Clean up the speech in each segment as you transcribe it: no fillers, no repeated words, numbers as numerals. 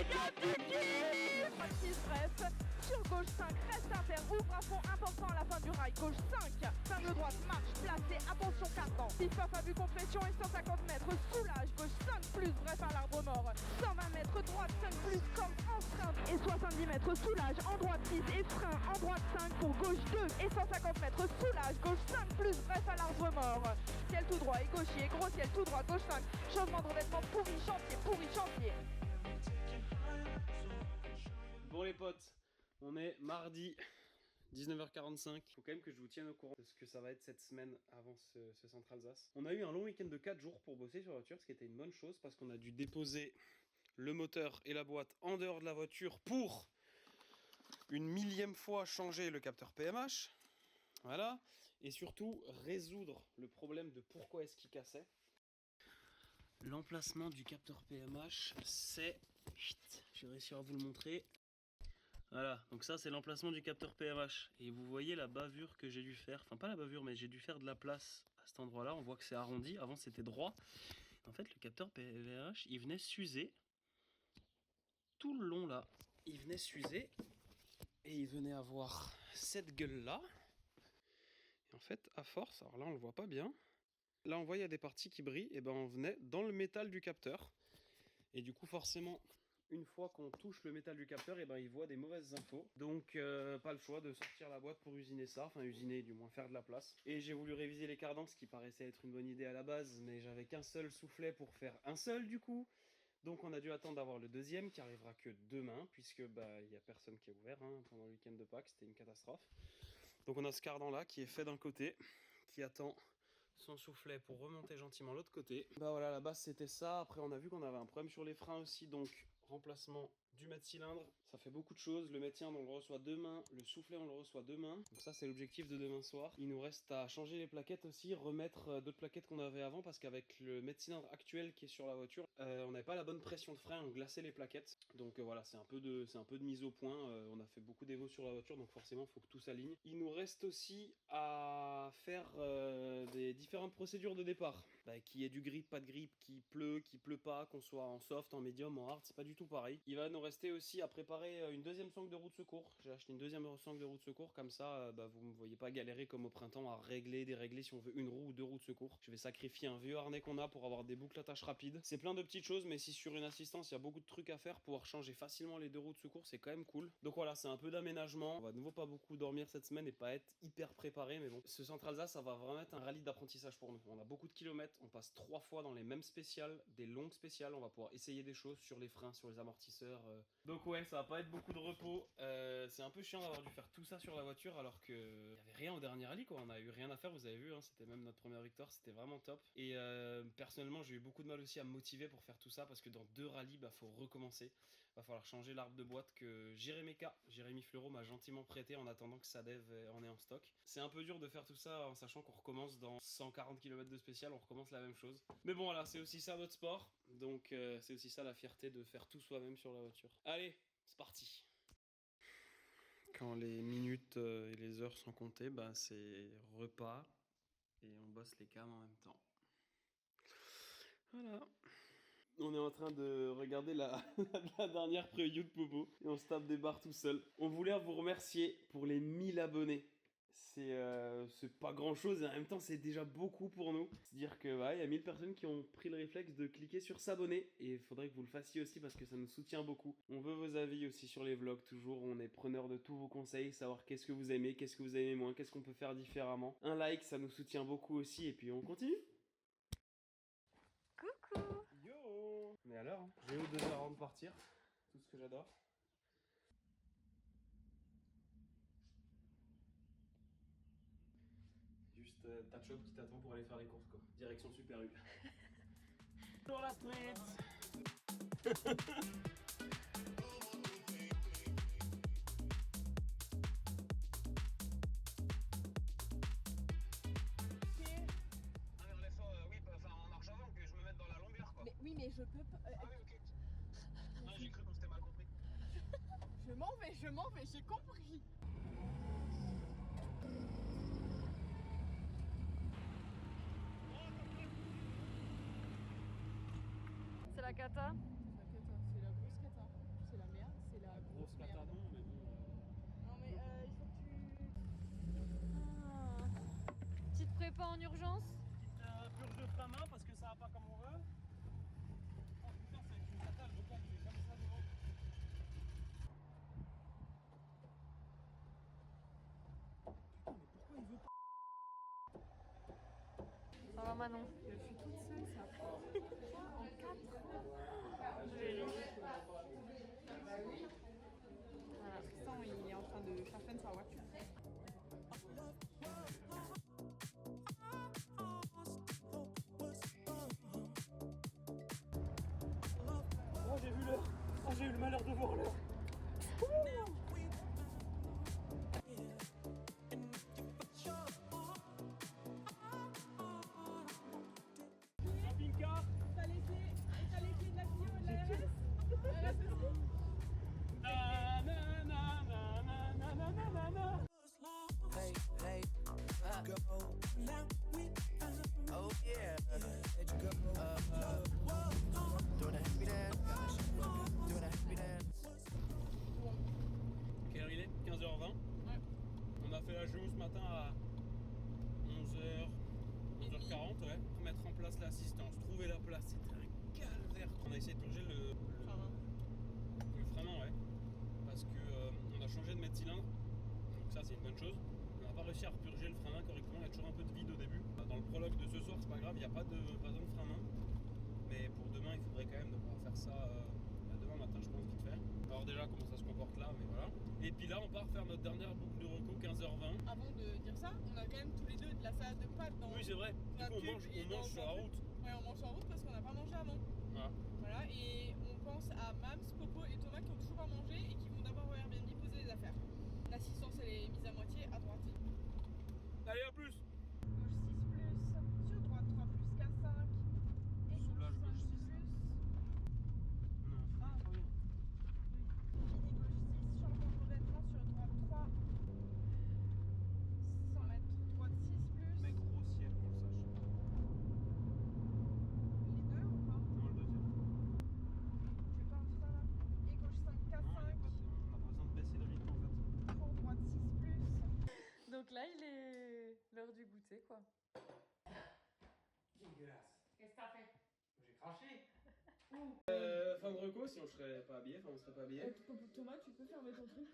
gars du kiff. 6 bref, sur gauche 5, reste inter, ouvre à fond, important à la fin du rail. Gauche 5, fin de droite, marche, placé, attention cardan. Pif paf à vue compression et 150 mètres, soulage. Gauche 5 plus, bref à l'arbre mort. 120 mètres, droite 5 plus, comme en frein. Et 70 mètres, soulage, en droite 6 et frein, en droite 5 pour gauche 2. Et 150 mètres, soulage, gauche 5 plus, bref à l'arbre mort. Ciel tout droit et gauchier, gros ciel tout droit, gauche 5. Changement de revêtement, pourri chantier. Bon les potes, on est mardi 19h45. Faut quand même que je vous tienne au courant de ce que ça va être cette semaine avant ce Centre-Alsace. On a eu un long week-end de 4 jours pour bosser sur la voiture, ce qui était une bonne chose parce qu'on a dû déposer le moteur et la boîte en dehors de la voiture pour une millième fois changer le capteur PMH. Voilà. Et surtout résoudre le problème de pourquoi est-ce qu'il cassait. L'emplacement du capteur PMH, c'est... J'ai réussi à vous le montrer. Voilà, donc ça c'est l'emplacement du capteur PMH. Et vous voyez la bavure que j'ai dû faire. Enfin pas la bavure, mais j'ai dû faire de la place à cet endroit-là. On voit que c'est arrondi, avant c'était droit. En fait le capteur PMH, il venait s'user. Tout le long là, il venait s'user. Et il venait avoir cette gueule-là. Et en fait, à force, alors là on le voit pas bien. Là on voit il y a des parties qui brillent. Et ben on venait dans le métal du capteur. Et du coup forcément... Une fois qu'on touche le métal du capteur, et ben il voit des mauvaises infos. Donc pas le choix de sortir la boîte pour usiner ça, enfin usiner du moins faire de la place. Et j'ai voulu réviser les cardans, ce qui paraissait être une bonne idée à la base, mais j'avais qu'un seul soufflet pour faire un seul du coup. Donc on a dû attendre d'avoir le deuxième qui arrivera que demain, puisque bah il y a personne qui est ouvert pendant le week-end de Pâques, c'était une catastrophe. Donc on a ce cardan là qui est fait d'un côté, qui attend son soufflet pour remonter gentiment l'autre côté. Bah voilà, la base c'était ça. Après on a vu qu'on avait un problème sur les freins aussi, donc remplacement du mètre-cylindre. Ça fait beaucoup de choses. Le mètre-cylindre on le reçoit demain, le soufflet on le reçoit demain. Donc ça c'est l'objectif de demain soir. Il nous reste à changer les plaquettes aussi, remettre d'autres plaquettes qu'on avait avant, parce qu'avec le mètre-cylindre actuel qui est sur la voiture, on n'avait pas la bonne pression de frein, on glaçait les plaquettes. Donc voilà, c'est un peu de mise au point. On a fait beaucoup d'évo sur la voiture, donc forcément il faut que tout s'aligne. Il nous reste aussi à faire des différentes procédures de départ. Qu'il y ait du grip, pas de grip, qu'il pleut pas, qu'on soit en soft, en médium, en hard, c'est pas du tout pareil. Il va nous rester aussi à préparer une deuxième sangle de roue de secours. J'ai acheté une deuxième sangle de roue de secours, comme ça vous me voyez pas galérer comme au printemps à régler, dérégler si on veut une roue ou deux roues de secours. Je vais sacrifier un vieux harnais qu'on a pour avoir des boucles attaches rapides. C'est plein de petites choses, mais si sur une assistance il y a beaucoup de trucs à faire, pouvoir changer facilement les deux roues de secours, c'est quand même cool. Donc voilà, c'est un peu d'aménagement. On va de nouveau pas beaucoup dormir cette semaine et pas être hyper préparé, mais bon. Ce Centre-Alsace, ça va vraiment être un rallye d'apprentissage pour nous. On a beaucoup de kilomètres, on passe 3 fois dans les mêmes spéciales, des longues spéciales, on va pouvoir essayer des choses sur les freins, sur les amortisseurs. Donc ouais, ça va pas être beaucoup de repos. C'est un peu chiant d'avoir dû faire tout ça sur la voiture alors que y avait rien au dernier rallye quoi. On a eu rien à faire, vous avez vu, c'était même notre première victoire, c'était vraiment top. Et personnellement, j'ai eu beaucoup de mal aussi à me motiver pour faire tout ça parce que dans 2 rallyes, faut recommencer. Va falloir changer l'arbre de boîte que Jérémy Fleureau m'a gentiment prêté en attendant que Sadev en ait en stock. C'est un peu dur de faire tout ça en sachant qu'on recommence dans 140 km de spécial, on recommence la même chose. Mais bon voilà, c'est aussi ça notre sport, donc c'est aussi ça la fierté de faire tout soi-même sur la voiture. Allez, c'est parti. Quand les minutes et les heures sont comptées, c'est repas et on bosse les cams en même temps. Voilà. On est en train de regarder la dernière preview de Popo et on se tape des barres tout seul. On voulait vous remercier pour les 1000 abonnés. C'est pas grand chose et en même temps c'est déjà beaucoup pour nous. C'est-à-dire que y a 1000 personnes qui ont pris le réflexe de cliquer sur s'abonner et il faudrait que vous le fassiez aussi parce que ça nous soutient beaucoup. On veut vos avis aussi sur les vlogs, toujours on est preneur de tous vos conseils, savoir qu'est-ce que vous aimez moins, qu'est-ce qu'on peut faire différemment. Un like ça nous soutient beaucoup aussi et puis on continue. Coucou. Yo. Mais alors, j'ai eu 2 heures avant de partir, tout ce que j'adore. Juste Tatchop qui t'attend pour aller faire les courses quoi. Direction Super U. Sur la street. Mais oui, mais je peux pas. Ah oui, ok. Non, j'ai cru qu'on s'était mal compris. Je m'en vais, j'ai compris. C'est la cata. C'est la grosse cata. ce kata non, mais bon. Non mais il faut que tu... Petite prépa en urgence. Petite purge de frein main parce que ça va pas comme on veut. Oh putain, c'est avec une kata, le vocal il est comme ça devant. Putain, mais pourquoi il veut pas? Ça va Manon? Je suis toute seule, ça prend en 4. Voilà, Tristan il est en train de charpenter sa voiture. Oh j'ai vu l'heure. Oh j'ai eu le malheur de voir l'heure. Camping-car. T'as les clés de la Clio et de la RS? Na na na na na na na na na. Hey, hey, go. Oh yeah, let you go. Doing a happy dance, doing a happy dance. Quelle heure il est? 15h20. Ouais. On a fait la géo ce matin à 11h40, ouais, pour mettre en place l'assistance, trouver la place, c'était un calvaire. On a essayé de purger le frein, ouais, parce que on a changé de mètre cylindre, donc ça c'est une bonne chose. On n'a pas réussi à repurger le frein main correctement, il y a toujours un peu de vide au début. Dans le prologue de ce soir, c'est pas grave, il n'y a pas besoin de frein main, mais pour demain il faudrait quand même de pouvoir faire ça demain matin, je pense, vite fait. Alors déjà comment ça se comporte là, mais voilà. Et puis là on part faire notre dernière boucle de reco, 15h20. Avant de dire ça, on a quand même tous les deux de la salade de pâtes dans... Oui c'est vrai, du coup on mange sur la route. Ouais, on mange sur la route parce qu'on n'a pas mangé avant. Voilà. Voilà, et on pense à Mams, Popo et Thomas qui ont toujours pas mangé et qui vont d'abord au Airbnb poser les affaires. L'assistance elle est mise à moitié à droite. Allez à plus. Gauche 6 plus, sur droite 3 plus K5 et Soulage gauche 5 gauche 6. plus. Non, Ah, oui. Midi gauche 6, changement de revêtement sur droite 3. 100 mètres, droite 6 plus. Mais grossière qu'on le sache. Les deux ou pas? Non, le deuxième. Tu veux pas un ça là? Et gauche 5 Non, K5 on n'a pas besoin de baisser le rythme en fait. pour droite 6 plus. Donc là il est l'heure du goûter quoi. Dégueulasse. Qu'est-ce que t'as fait? J'ai craché. Fin de reco, si on serait pas habillé, enfin on serait pas habillé. Thomas, tu peux fermer ton truc?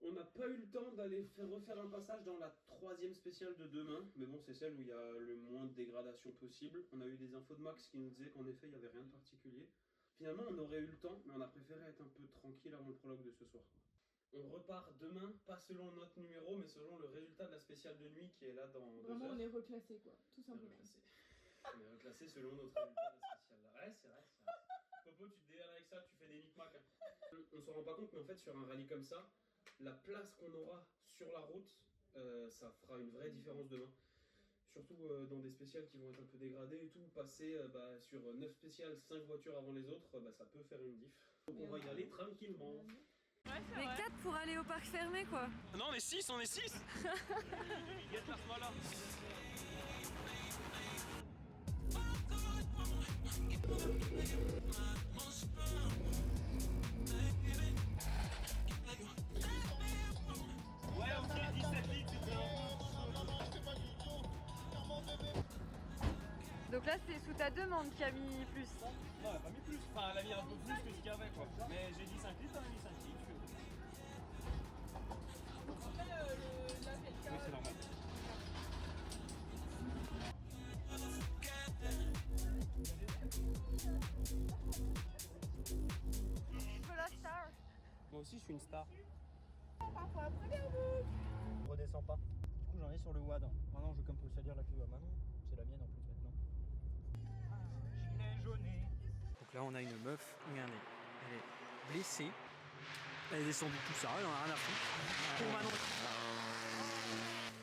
On n'a pas eu le temps d'aller refaire un passage dans la 3e spéciale de demain, mais bon c'est celle où il y a le moins de dégradation possible. On a eu des infos de Max qui nous disaient qu'en effet il n'y avait rien de particulier. Finalement on aurait eu le temps, mais on a préféré être un peu tranquille avant le prologue de ce soir. On repart demain, pas selon notre numéro, mais selon le résultat de la spéciale de nuit qui est là dans 2 Vraiment, heures. on est reclassé quoi, tout simplement. On est reclassé selon notre résultat de la spéciale là. Ouais, c'est vrai, c'est vrai. Popo, tu te dégages avec ça, tu fais des micmacs. On s'en rend pas compte, mais en fait, sur un rallye comme ça, la place qu'on aura sur la route, ça fera une vraie différence demain. Surtout dans des spéciales qui vont être un peu dégradées et tout, passer sur 9 spéciales, 5 voitures avant les autres, ça peut faire une diff. Donc on va y aller tranquillement. Ouais, c'est Mais vrai. 4 pour aller au parc fermé quoi. Non, on est 6, on est 6. Get la smala. Ouais, ok, 17 litres, c'était un Donc là c'est sous ta demande qui a mis plus. Non, elle a pas mis plus. Enfin, elle a mis un peu plus que ce qu'il y avait, quoi. Mais j'ai dit 5 litres, elle a mis 5 litres. Oui, c'est normal. Je veux la star. Moi aussi, je suis une star. Parfois, première boucle. Je redescends pas. Du coup, j'en ai sur le WAD. Maintenant, je compose à dire la Clio à Manon. C'est la mienne en plus maintenant. Gilet jauné. Donc là on a une meuf, regardez, elle est blessée, elle est descendue tout ça, elle en a rien à foutre. Pour Manon.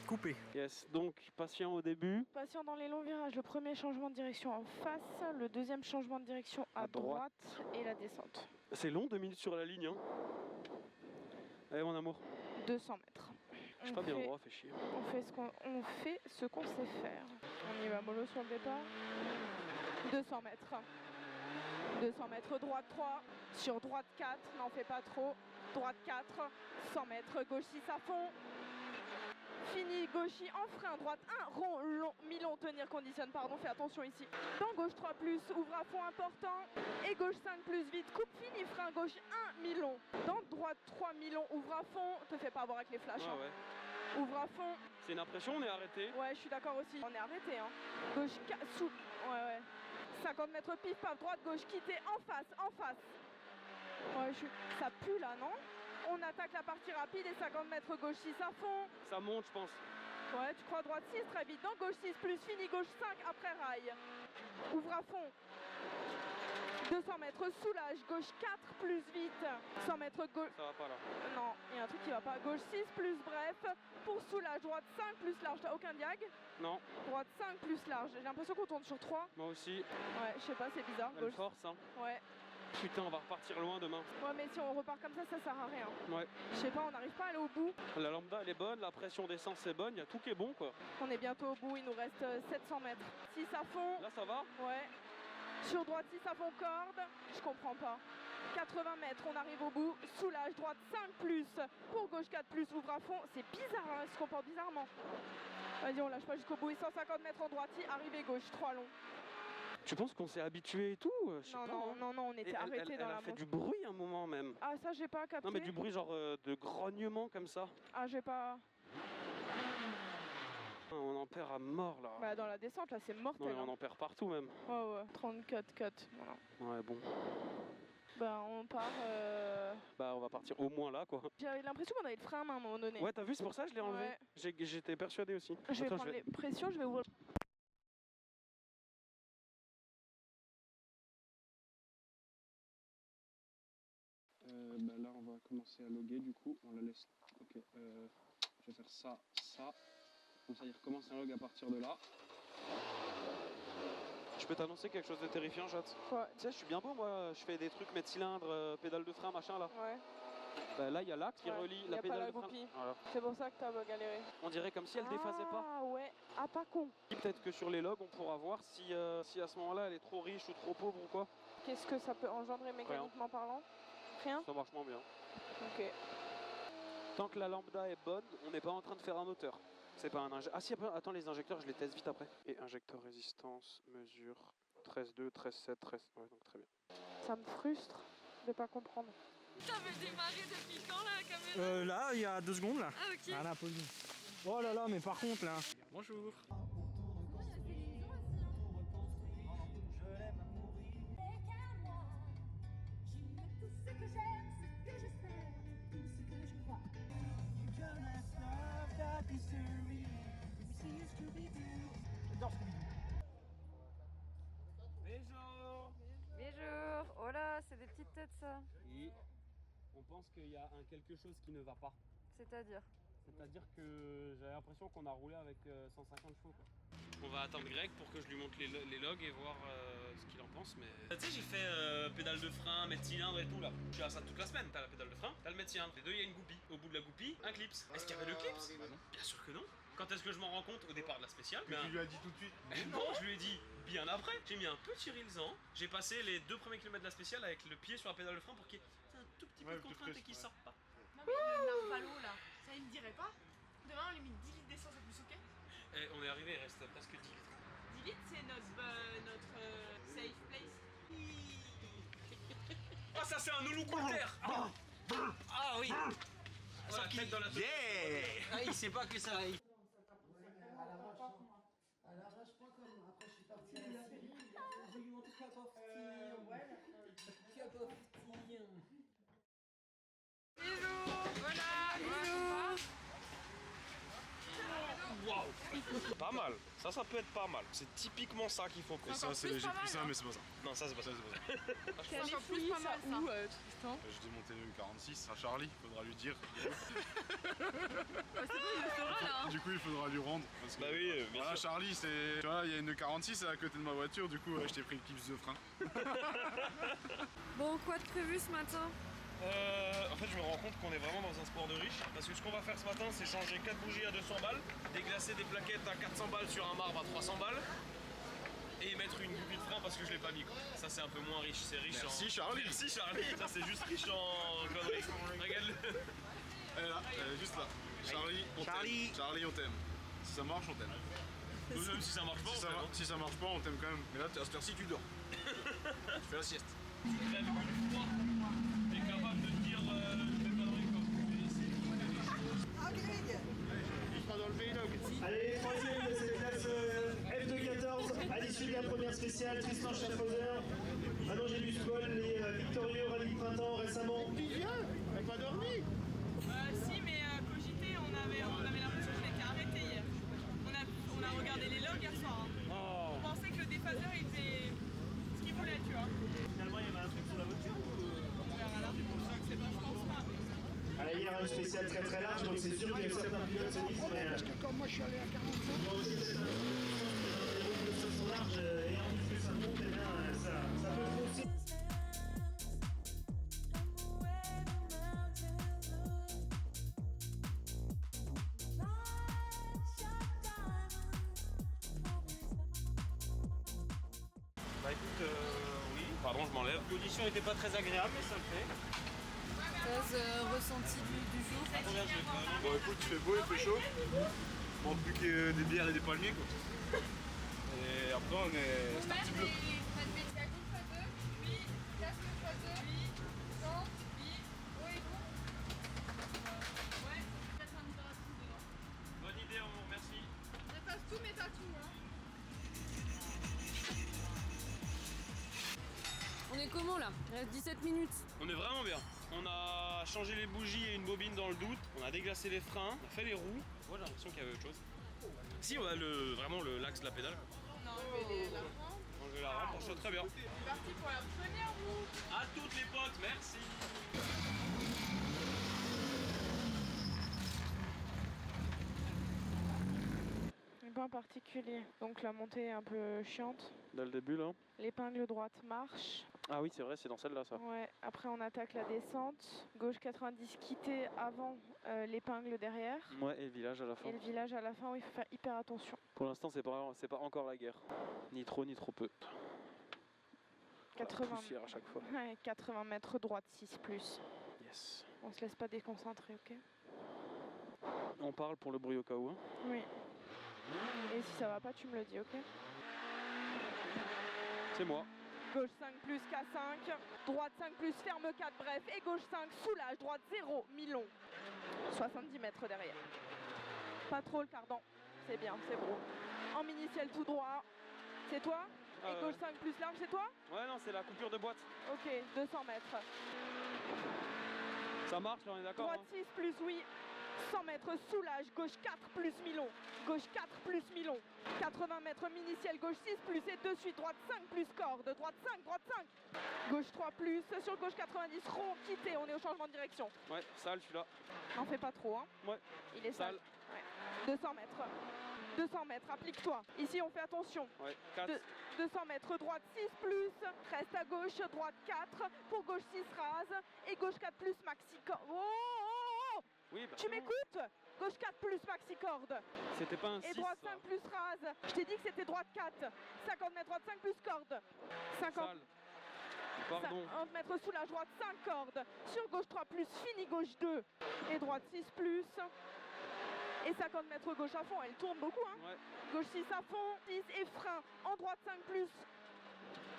Coupé. Yes, donc patient au début. Patient dans les longs virages, le premier changement de direction en face, le deuxième changement de direction à droite et la descente. C'est long, 2 minutes sur la ligne. Hein. Allez, mon amour. 200 mètres. Je suis pas bien droit, fait chier. On fait ce qu'on sait faire. On y va mollo sur le départ. 200 mètres. 200 mètres, droite 3, sur droite 4, n'en fais pas trop. droite 4, 100 mètres, gauche 6 à fond. Fini, gauchis en frein, droite 1, rond, long, mi-long, tenir, conditionne, pardon, fais attention ici. Dans gauche 3+, ouvre à fond important. Et gauche 5+, vite, coupe, fini, frein, gauche 1, mi-long. Dans droite 3, mi-long, ouvre à fond. Te fais pas avoir avec les flashs. Ah hein. ouais. Ouvre à fond. C'est une impression, on est arrêté. Ouais, je suis d'accord aussi. On est arrêté, hein. Gauche, sous. Ouais. 50 mètres pif, paf, droite, gauche, quitter, en face, en face. Ouais, ça pue là, non? On attaque la partie rapide et 50 mètres gauche 6 à fond. Ça monte, je pense. Ouais, tu crois droite 6, très vite. Dans gauche 6+, fini, gauche 5, après rail. Ouvre à fond. 200 mètres, soulage, gauche 4+, vite. 100 mètres, gauche... Ça va pas là. Non, il y a un truc qui va pas. Gauche 6+, bref. Pour soulage, droite 5+ large. T'as aucun diag? Non. Droite 5+ large. J'ai l'impression qu'on tourne sur 3. Moi aussi. Ouais, je sais pas, c'est bizarre. Elle Gauche. force, hein. Ouais. Putain, on va repartir loin demain. Ouais, mais si on repart comme ça sert à rien. Ouais. Je sais pas, on n'arrive pas à aller au bout. La lambda, elle est bonne, la pression d'essence est bonne, il y a tout qui est bon, quoi. On est bientôt au bout, il nous reste 700 mètres. 6 à fond. Là, ça va? Ouais. Sur droite 6 à fond, corde. Je comprends pas. 80 mètres, on arrive au bout. Soulage, droite 5+. Pour gauche 4+, ouvre à fond. C'est bizarre, hein, il se comporte bizarrement. Vas-y, on lâche pas jusqu'au bout. 150 mètres en droite, arrivée gauche, 3 longs. Tu penses qu'on s'est habitué et tout? Je sais Non, pas, non, hein. non, non, on était Et arrêtés dans elle la a fait manche. du bruit un moment même. Ah, ça, j'ai pas capté. Non, mais du bruit genre de grognement comme ça. Ah, j'ai pas. On en perd à mort là. Bah, dans la descente, là, c'est Non, mortel. mais hein. on en perd partout même. Ouais, ouais. 34 cut. Voilà. Ouais, bon. Bah, on part. Bah, on va partir au moins là, quoi. J'avais l'impression qu'on avait le frein à main à un moment donné. Ouais, t'as vu, c'est pour ça que je l'ai enlevé. Ouais. J'étais persuadé aussi. Je vais Attends, prendre les pressions, je vais ouvrir. Bah là on va commencer à loguer du coup, on la laisse, ok, je vais faire ça, comme ça il recommence un log à partir de là. Je peux t'annoncer quelque chose de terrifiant, Jot? Quoi? Tu sais, je suis bien beau, moi, je fais des trucs, mettre cylindre, pédale de frein, machin là. Ouais. Bah là, il y a l'axe qui Ouais, relie y a la pas pédale la de frein. goupille. Voilà. C'est pour ça que t'as galéré. On dirait comme si elle déphasait pas. Ah ouais, ah pas con. Peut-être que sur les logs, on pourra voir si à ce moment-là, elle est trop riche ou trop pauvre ou quoi. Qu'est-ce que ça peut engendrer mécaniquement parlant? Rien? Ça marche moins bien. Ok. Tant que la lambda est bonne, on n'est pas en train de faire un moteur. C'est pas un injecteur. Ah si, attends, les injecteurs, je les teste vite après. Et injecteur résistance, mesure 13,2, 13,7, 13... Ouais, donc très bien. Ça me frustre de pas comprendre. T'avais démarré depuis quand la caméra? Là, il y a 2 secondes là. Ah ok. Ah là, pause. Oh là là, mais par contre là. Bonjour. Bonjour. Oh là, c'est des petites têtes ça. Et on pense qu'il y a quelque chose qui ne va pas. C'est-à-dire? C'est-à-dire que j'ai l'impression qu'on a roulé avec 150 chevaux. Quoi. On va attendre Greg pour que je lui montre les logs et voir ce qu'il en pense. Mais tu sais, j'ai fait pédale de frein, mètre cylindre et tout là. Je suis à ça toute la semaine. T'as la pédale de frein, t'as le mètre cylindre. Les deux, il y a une goupille. Au bout de la goupille, un clips. Est-ce qu'il y avait le clips? Bah non. Bien sûr que non. Quand est-ce que je m'en rends compte? Au départ de la spéciale. Mais tu lui as dit tout de suite? Non, je lui ai dit bien après. J'ai mis un petit rilsan. J'ai passé les 2 premiers kilomètres de la spéciale avec le pied sur la pédale de frein pour qu'il y ait un tout petit peu de contrainte et qu'il sorte pas. Non mais le narvalo là, ça il me dirait pas. Demain on lui met 10 litres d'essence en plus, ok? Et on est arrivé, il reste presque 10 litres. 10 litres c'est notre safe place. Ah ça c'est un holocoulter. Ah oui. Voilà, tête dans la tête. Ah, il sait pas que ça arrive. Waouh! Pas mal, ça peut être pas mal. C'est typiquement ça qu'il faut. Et ça, j'ai pris ça, mais c'est pas ça. Non, ça c'est pas ça, c'est pas ça. C'est encore plus pas mal ça. Tristan? J'ai démonté le 46 à Charlie, faudra lui dire. C'est bon, il le saura là. Du coup, il faudra lui rendre. Parce que, Bah oui, bien voilà, sûr. Charlie, c'est. Tu vois, il y a une 46 à côté de ma voiture, du coup, je t'ai pris le clips de frein. Bon, quoi de prévu ce matin? En fait, je me rends compte qu'on est vraiment dans un sport de riche. Parce que ce qu'on va faire ce matin, c'est changer 4 bougies à 200 balles, déglacer des plaquettes à 400 balles sur un marbre à 300 balles. et mettre une goupille de frein parce que je l'ai pas mis quoi. Ça c'est un peu moins riche, c'est riche Merci, en... Charlie. Merci Charlie. Ça c'est juste riche en conneries. Regarde-le. Elle est là, elle est juste là. Charlie, on t'aime. Charlie, on t'aime. Si ça marche, on t'aime. Même si ça marche pas, Si ça marche pas, on t'aime quand même. Mais là, à cette heure-ci, tu dors. Tu fais la sieste. tu crèves une fois. T'es capable de dire des conneries comme Il sera dans le Vlog. Allez, troisième de cette classe F214, à l'issue de la première spéciale, Tristan Schaffhauser, Manon Buscol, les victorieux rallye de printemps récemment. T'as pas dormi? Si, mais cogité, on avait l'impression que j'étais arrêté hier. On a regardé les logs hier soir. Hein. Oh. On pensait que le déphaseur il fait ce qu'il voulait, tu vois. Finalement, il y avait un truc sur la voiture. On verra là. C'est pour ça que c'est pas, je pense pas. Allez, hier, une spéciale très très large, donc c'est sûr que certains pilotes se disent, mais... Parce que comme moi je suis allé à 45... Moi aussi, c'est ça. Les choses sont larges, et en plus que ça monte, eh bien, ça peut fausser. Bah écoute, oui, pardon, je m'enlève. L'audition était pas très agréable, mais ça le fait. Ressenti du jour. Bon, écoute, il fait beau, il fait chaud. Il manque plus que des bières et des palmiers, quoi. Et après, on est starting block. bonne idée, amour, merci. Dépasse tout, mais t'as tout, hein. On est comment là? Il reste 17 minutes. On est vraiment bien. On a changé les bougies et une bobine dans le doute. On a déglacé les freins. On a fait les roues. Moi j'ai l'impression qu'il y avait autre chose. Si, on a vraiment l'axe de la pédale. On a enlevé la rampe. Enlever la rampe, on saute très bien. C'est parti pour la première roue. À toutes les potes, merci. Pas particulier. Donc la montée est un peu chiante. Dès le début là. L'épingle droite marche. Ah oui, c'est vrai, c'est dans celle-là ça. Ouais. Après on attaque la descente. Gauche 90 quitté avant l'épingle derrière. Ouais, et le village à la fin. Et le village à la fin où il faut faire hyper attention. Pour l'instant, c'est pas encore la guerre. Ni trop, ni trop peu. 80, Poussière à chaque fois. ouais, 80 mètres droite 6+. Yes. On se laisse pas déconcentrer, ok? On parle pour le bruit au cas où. Hein. Oui. Et si ça va pas, tu me le dis, ok? C'est moi. Gauche 5 plus K5, droite 5 plus ferme 4 bref, et gauche 5 soulage, droite 0, mi-long. 70 mètres derrière. Pas trop le cardan, c'est bien, c'est gros. En mini-ciel tout droit, c'est toi? Et gauche 5 plus large, c'est toi? Ouais, non, c'est la coupure de boîte. Ok, 200 mètres. Ça marche, là, on est d'accord? Droite 6 plus oui. 100 mètres soulage, gauche 4 plus mi-long. Gauche 4 plus mi-long. 80 mètres mini-ciel, gauche 6 plus et de suite. Droite 5 plus corde. Droite 5, droite 5. Gauche 3 plus, sur gauche 90, rond, quitté. On est au changement de direction. Ouais, sale celui-là. N'en fais pas trop, hein. Ouais. Il est sale. Ouais. 200 mètres. 200 mètres, applique-toi. Ici, on fait attention. Ouais, 4. 200 mètres, droite 6 plus. Reste à gauche, droite 4. Pour gauche 6 rase. Et gauche 4 plus maxi corde. Oh, oh, oh. Oui, bah, Tu m'écoutes? Gauche 4 plus maxi corde. C'était pas un 6. Et droite 5 plus rase. Je t'ai dit que c'était droite 4. 50 mètres, droite 5 plus corde. 50. Sale. Pardon. 50 mètres sous la droite 5 cordes. Sur gauche 3 plus, fini gauche 2. Et droite 6 plus. Et 50 mètres gauche à fond, elle tourne beaucoup, hein. Ouais. Gauche 6 à fond, 6 et frein. En droite 5 plus.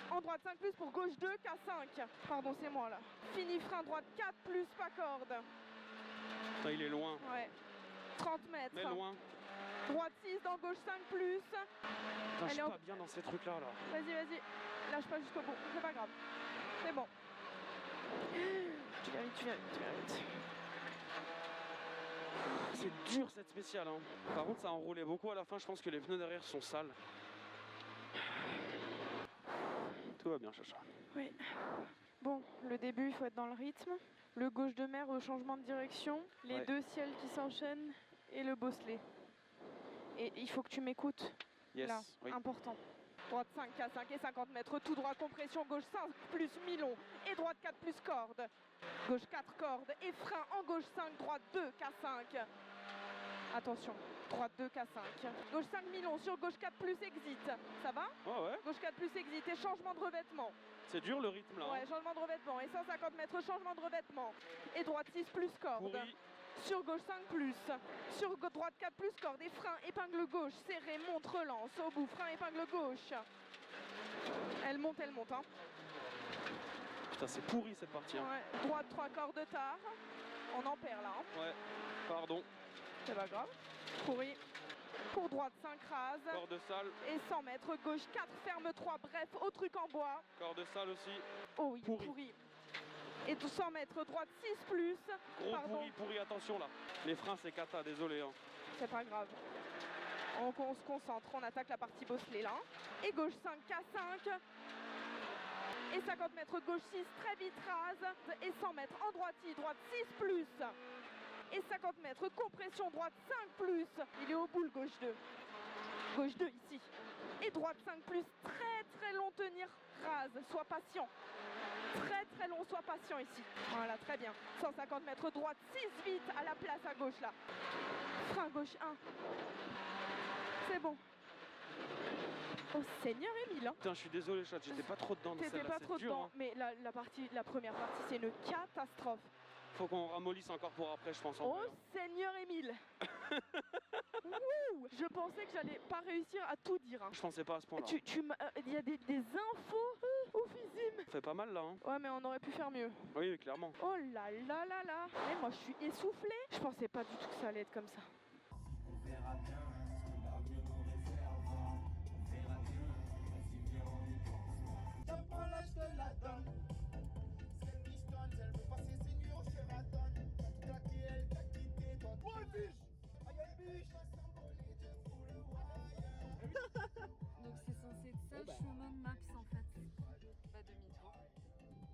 En droite 5 plus pour gauche 2, K5. Pardon, c'est moi là. Fini frein, droite 4 plus, pas corde. Ça, il est loin. Ouais. 30 mètres. Mais loin. Droite 6 dans gauche 5 plus. Putain, je Elle suis est en- pas bien dans ces trucs-là, là. Vas-y, vas-y. Lâche pas jusqu'au bout, c'est pas grave. C'est bon. Tu viens vite, tu viens vite, tu viens vite. C'est dur cette spéciale, hein. Par contre, ça a enroulé beaucoup à la fin. Je pense que les pneus derrière sont sales. Tout va bien, Chacha. Oui. Bon, le début, il faut être dans le rythme. Le gauche de mer au changement de direction. Les Ouais. deux ciels qui s'enchaînent et le bosselet. Et il faut que tu m'écoutes. Yes, Là, oui. important. Droite 5, K5 et 50 mètres, tout droit, compression, gauche 5 plus mi-long et droite 4 plus corde. Gauche 4 corde et frein en gauche 5, droite 2, K5. Attention, Droite 2, K5. Gauche 5, Milon. Sur gauche 4 plus exit. Ça va? Ouais. Gauche 4 plus exit et changement de revêtement. C'est dur le rythme là. Ouais, changement de revêtement. Et 150 mètres, changement de revêtement. Et droite 6 plus corde. Pourri. Sur gauche 5 plus. Sur droite 4 plus corde. Et frein, épingle gauche. Serré, monte, relance. Au bout, frein, épingle gauche. Elle monte, hein. Putain, c'est pourri cette partie. Hein. Ouais. Droite 3 cordes tard. On en perd là. Hein. Ouais, pardon. C'est pas grave. Pourri. Pour droite 5 rase. Corde sale. Et 100 mètres. Gauche 4, ferme 3. Bref, au truc en bois. Corde sale aussi. Oh oui, pourri. Et 100 mètres. Droite 6 plus. Gros Pardon. pourri, attention là. Les freins c'est cata, désolé. Hein. C'est pas grave. On se concentre, on attaque la partie bosselée là. Et gauche 5, K5. Et 50 mètres, gauche 6, très vite rase. Et 100 mètres en droitie, droite 6 plus. Et 50 mètres, compression, droite 5 plus. Il est au bout le gauche 2. Gauche 2 ici. Et droite 5 plus, très long tenir, rase, sois patient. Très long, sois patient ici. Voilà, très bien. 150 mètres, droite 6 vite à la place à gauche là. Frein gauche 1. C'est bon. Oh Seigneur Émile hein. Putain, je suis désolé chat, j'étais pas trop dedans. T'étais pas trop dur, dedans, hein. mais la première partie c'est une catastrophe. Faut qu'on ramollisse encore pour après, je pense. En Oh vrai, hein. Seigneur Émile. Wouh, je pensais que j'allais pas réussir à tout dire. Hein. Je pensais pas à ce point-là. Il y a des infos oufissime. Ça fait pas mal là. Hein. Ouais, mais on aurait pu faire mieux. Oui, clairement. Oh là là là là. Et moi je suis essoufflée. Je pensais pas du tout que ça allait être comme ça. On verra bien ce que l'avenir nous réserve. On verra bien si bien on y pense. T'as pas l'âge de la donne. C'est pistonne, elle veut passer ses nuits au Sheraton. T'as tout claqué, elle t'a quitté, toi. Ouais, biche! Aïe, biche! Donc c'est censé être ça le chemin de Maps en fait. Bah demi-tour.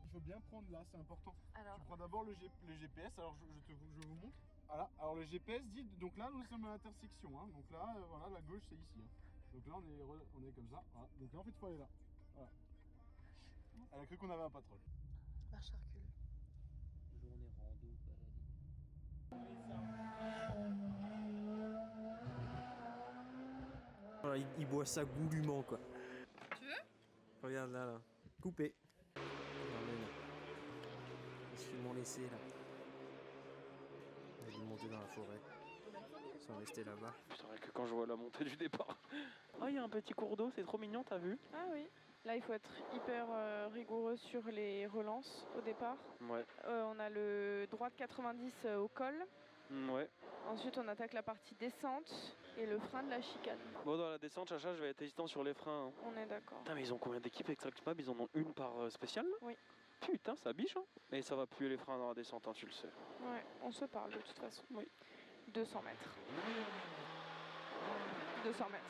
Je veux bien prendre là, c'est important. Alors. Je prends d'abord le GPS, alors je vous montre. Voilà, alors le GPS dit, donc là nous sommes à l'intersection, hein. Donc là, voilà, la gauche c'est ici. Hein. Donc là on est comme ça, voilà. Donc là en fait il faut aller là. Voilà. Elle a cru qu'on avait un patron. Marche à recul. Journée rando, Voilà, il boit ça goulûment quoi. Tu veux? Regarde là. Coupé. Non mais non. Qu'est-ce qu'ils m'ont laissé là? Ils vont monter dans la forêt. Ils sont restés là-bas. Putain, que quand je vois la montée du départ. Oh, il y a un petit cours d'eau, c'est trop mignon, t'as vu? Ah oui. Là, il faut être hyper rigoureux sur les relances au départ. Ouais. On a le droite 90 au col. Ouais. Ensuite, on attaque la partie descente et le frein de la chicane. Bon, dans la descente, Chacha, je vais être hésitant sur les freins. Hein. On est d'accord. Putain, mais ils ont combien d'équipes avec Trackmap? Ils en ont une par spécial là? Oui. Putain, ça biche, hein. Mais ça va puer les freins dans la descente, hein, tu le sais. Ouais, on se parle de toute façon. Oui. 200 mètres. 200 mètres.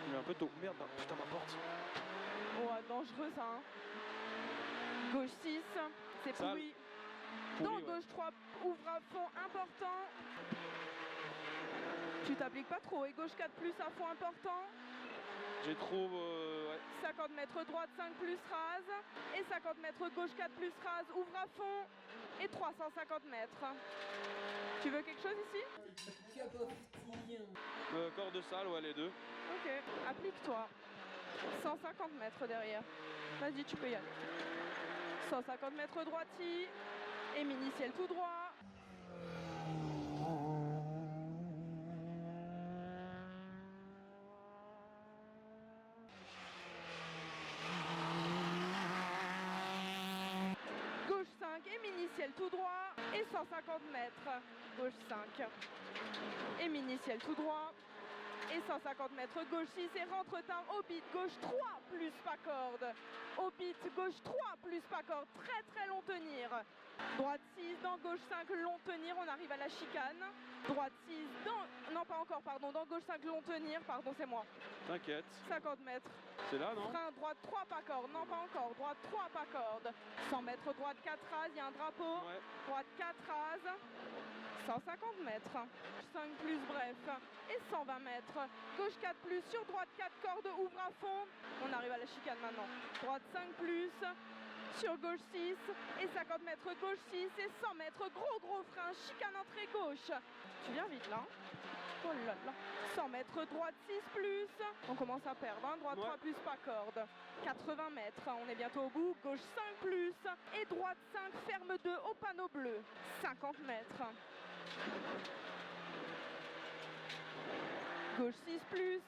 Il est un peu tôt. Merde, putain, ma porte. Oh, dangereux ça, hein. Gauche 6, c'est Sale. pourri. Pourri, Dans ouais. gauche 3, ouvre à fond, important. Tu t'appliques pas trop. Et gauche 4 plus à fond, important. J'ai trop... ouais. 50 mètres droite 5 plus rase. Et 50 mètres gauche 4 plus rase, ouvre à fond. Et 350 mètres. Tu veux quelque chose ici? Corde sale, ouais, les deux. Ok, applique-toi. 150 mètres derrière. Vas-y, tu peux y aller. 150 mètres droiti. Et mini-ciel tout droit. Gauche 5 et mini-ciel tout droit. Et 150 mètres. Gauche 5. Et mini-ciel tout droit. Et 150 mètres gauche 6 et rentre tard au beat gauche 3 plus pas corde. Au beat gauche 3 plus pas corde. Très long tenir. Droite 6 dans gauche 5 long tenir. On arrive à la chicane. Droite 6 dans... Non pas encore pardon. Dans gauche 5 long tenir. Pardon c'est moi. T'inquiète. 50 mètres. C'est là, non? Frein droite 3 pas corde. Non pas encore. Droite 3 pas corde. 100 mètres droite 4 rase. Il y a un drapeau. Ouais. Droite 4 rase. 150 mètres. 5 plus bref. Et 120 mètres. Gauche 4 plus sur droite 4 cordes. Ouvre à fond. On arrive à la chicane maintenant. Droite 5 plus. Sur gauche 6. Et 50 mètres gauche 6. Et 100 mètres. Gros frein. Chicane entrée gauche. Tu viens vite là. Oh là là. 100 mètres, droite 6 plus. On commence à perdre, hein. Droite 3 plus, pas corde. 80 mètres, on est bientôt au bout. Gauche 5 plus. Et droite 5, ferme 2 au panneau bleu. 50 mètres. Gauche 6 plus.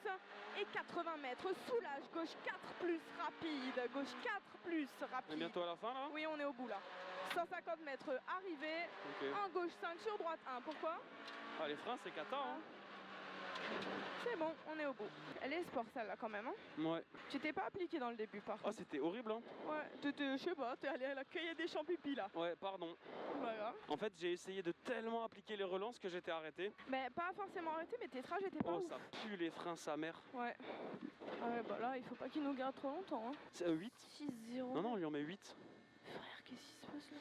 Et 80 mètres, soulage. Gauche 4 plus, rapide. Gauche 4 plus, On est rapide. bientôt à la fin là? Oui, on est au bout là. 150 mètres, arrivée. Ok. En gauche 5 sur droite 1. Pourquoi? Ah, les freins, c'est cata, hein? C'est bon, on est au bout. Elle est sport celle-là quand même, hein. Ouais. Tu t'es pas appliqué dans le début par Ah, contre. c'était horrible, hein? Ouais, je sais pas, t'es allé à la cueillette des champignons là. Ouais, pardon. Voilà. En fait, j'ai essayé de tellement appliquer les relances que j'étais arrêté. Mais pas forcément arrêté, mais tes trajets étaient pas Oh, ouf. ça pue les freins, sa mère. Ouais. Ouais, bah là, il faut pas qu'il nous garde trop longtemps, hein. C'est 8? 6-0. Non, non, on lui en met 8. Frère, qu'est-ce qui se passe là?